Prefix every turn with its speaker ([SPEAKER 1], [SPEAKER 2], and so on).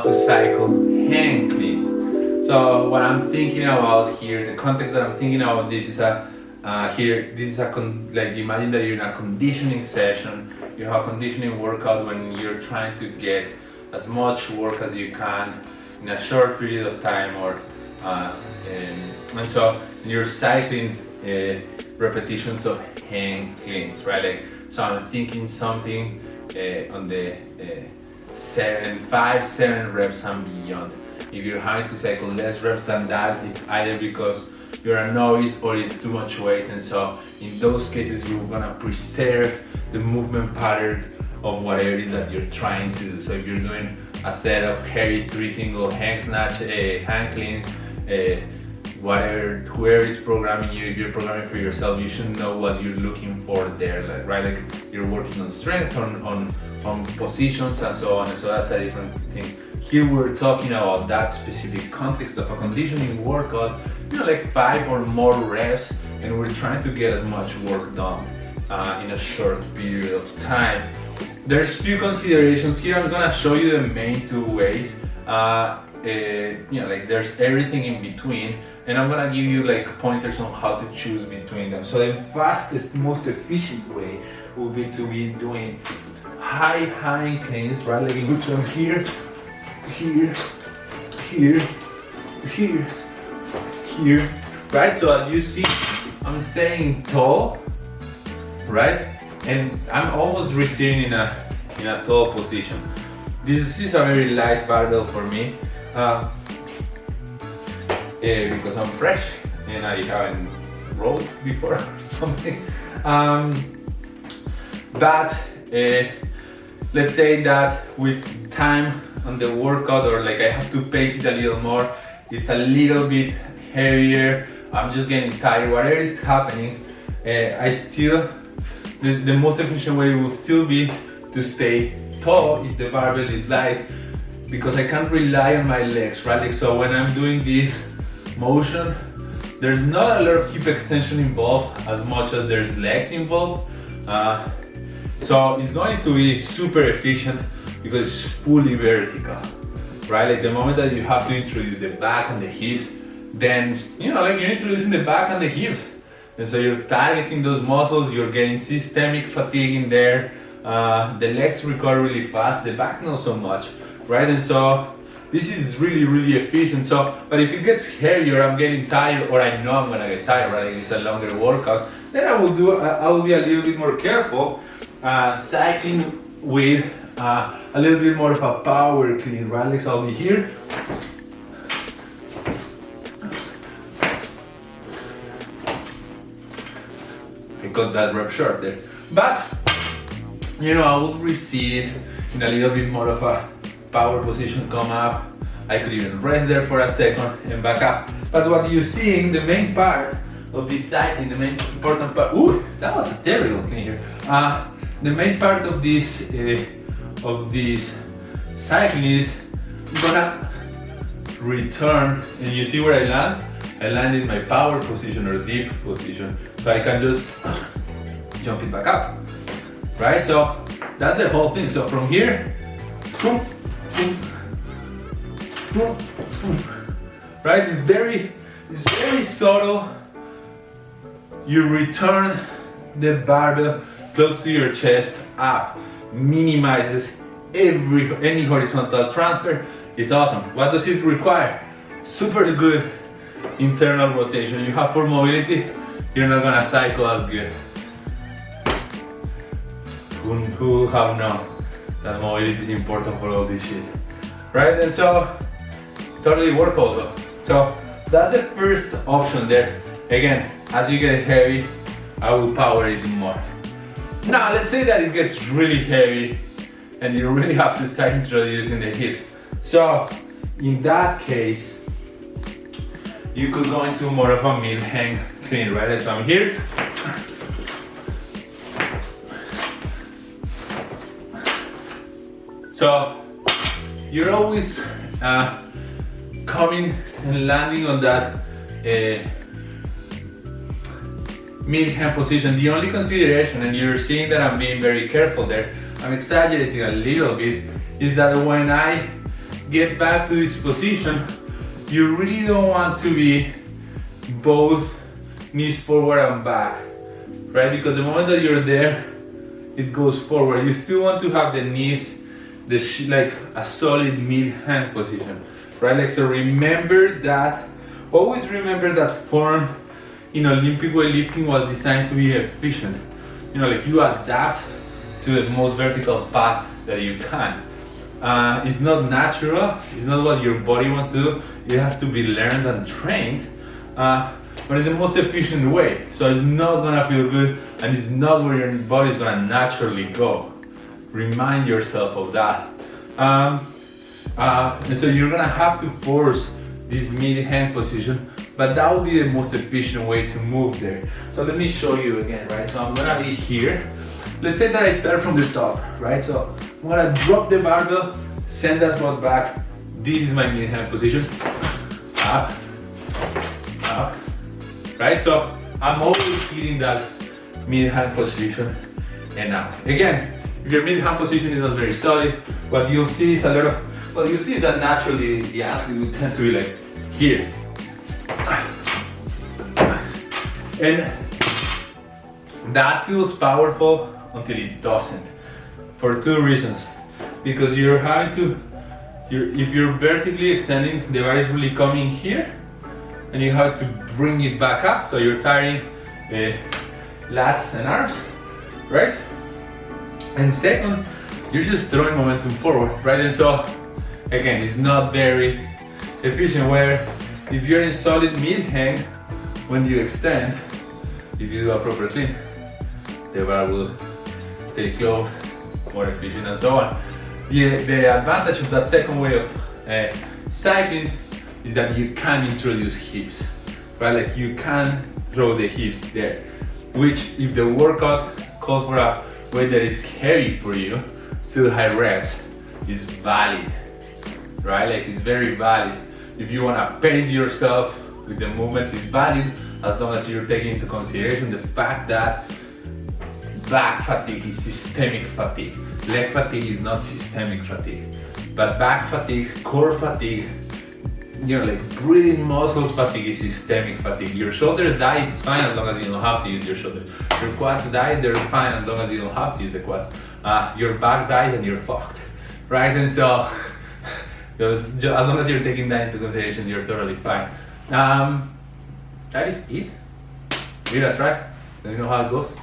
[SPEAKER 1] to cycle hand cleans. So what I'm thinking about here, the context that I'm thinking about this is like imagine that you're in a conditioning session, you have a conditioning workout when you're trying to get as much work as you can in a short period of time, and so you're cycling repetitions of hand cleans, right? Like, so I'm thinking something on the 7 reps and beyond. If you're having to cycle less reps than that, it's either because you're a novice or it's too much weight, and so in those cases you're gonna preserve the movement pattern of whatever it is that you're trying to do. So if you're doing a set of heavy 3 single hand snatch, hand cleans, whoever is programming you, if you're programming for yourself, you should know what you're looking for there, like, right? Like you're working on strength, on positions and so on, and so that's a different thing. Here we're talking about that specific context of a conditioning workout, like 5 or more reps, and we're trying to get as much work done in a short period of time. There's few considerations here. I'm gonna show you the main 2 ways. Like there's everything in between, and I'm gonna give you like pointers on how to choose between them. So the fastest, most efficient way would be to be doing high cleans, right? Like in which I'm here, right? So as you see, I'm staying tall, right? And I'm almost receiving in a tall position. This is a very light barbell for me. Because I'm fresh and I haven't rolled before or something. But let's say that with time on the workout, or like I have to pace it a little more, it's a little bit heavier, I'm just getting tired, whatever is happening, the most efficient way will still be to stay tall if the barbell is light, because I can't rely on my legs, right? Like, so when I'm doing this motion, there's not a lot of hip extension involved as much as there's legs involved. So it's going to be super efficient because it's fully vertical, right? Like the moment that you have to introduce the back and the hips, then, like you're introducing the back and the hips. And so you're targeting those muscles, you're getting systemic fatigue in there. The legs recover really fast, the back not so much, right? And so this is really efficient. So, but if it gets heavier, I'm getting tired, or I know I'm gonna get tired, right? It's a longer workout. Then I will be a little bit more careful, cycling with a little bit more of a power clean, right? Like, so I'll be here. I got that rep short there, but I will recede in a little bit more of a power position, come up. I could even rest there for a second and back up. But what you're seeing, the main part of this cycling, the main important part, that was a terrible thing here. The main part of this cycling is I'm gonna return, and you see where I land? I land in my power position or deep position. So I can just jump it back up, right? So that's the whole thing. So from here, right? It's very subtle. You return the barbell close to your chest, up, minimizes any horizontal transfer. It's awesome. What does it require? Super good internal rotation. You have poor mobility, you're not gonna cycle as good. Who have known that mobility is important for all this shit, right? And so totally work also. So that's the first option there. Again, as you get heavy, I will power it more. Now let's say that it gets really heavy and you really have to start introducing the hips. So in that case, you could go into more of a mid-hang clean, right? So I'm here. So you're always coming and landing on that mid-hand position. The only consideration, and you're seeing that I'm being very careful there, I'm exaggerating a little bit, is that when I get back to this position, you really don't want to be both knees forward and back, right? Because the moment that you're there, it goes forward. You still want to have the knees, like a solid mid-hand position, right? Like, so remember that, always remember that form in Olympic weightlifting was designed to be efficient. Like you adapt to the most vertical path that you can. It's not natural, it's not what your body wants to do, it has to be learned and trained, but it's the most efficient way. So it's not gonna feel good, and it's not where your body is gonna naturally go. Remind yourself of that. And so you're gonna have to force this mid-hand position, but that will be the most efficient way to move there. So let me show you again, right? So I'm gonna be here. Let's say that I start from the top, right? So I'm gonna drop the barbell, send that butt back. This is my mid-hand position. Up, up, right? So I'm always hitting that mid-hand position and out. Again, if your mid-hand position is not very solid, what you'll see is you see that naturally the athlete will tend to be like here. And that feels powerful until it doesn't, for two reasons. Because you're having to, if you're vertically extending, the bar is really coming here, and you have to bring it back up, so you're tiring lats and arms, right? And second, you're just throwing momentum forward, right? And so, again, it's not very efficient, where if you're in solid mid-hang, when you extend, if you do a proper clean, the bar will stay closed, more efficient, and so on. The advantage of that second way of cycling is that you can introduce hips, right? Like you can throw the hips there, which if the workout calls for a weight that is heavy for you, still high reps, is valid, right? Like it's very valid. If you want to pace yourself with the movement, it's valid, as long as you're taking into consideration the fact that back fatigue is systemic fatigue. Leg fatigue is not systemic fatigue. But back fatigue, core fatigue, like breathing muscles fatigue is systemic fatigue. Your shoulders die, it's fine as long as you don't have to use your shoulders. Your quads die, they're fine as long as you don't have to use the quads. Your back dies and you're fucked, right? And so, as long as you're taking that into consideration, you're totally fine. That is it. Give it a try. Let me know how it goes.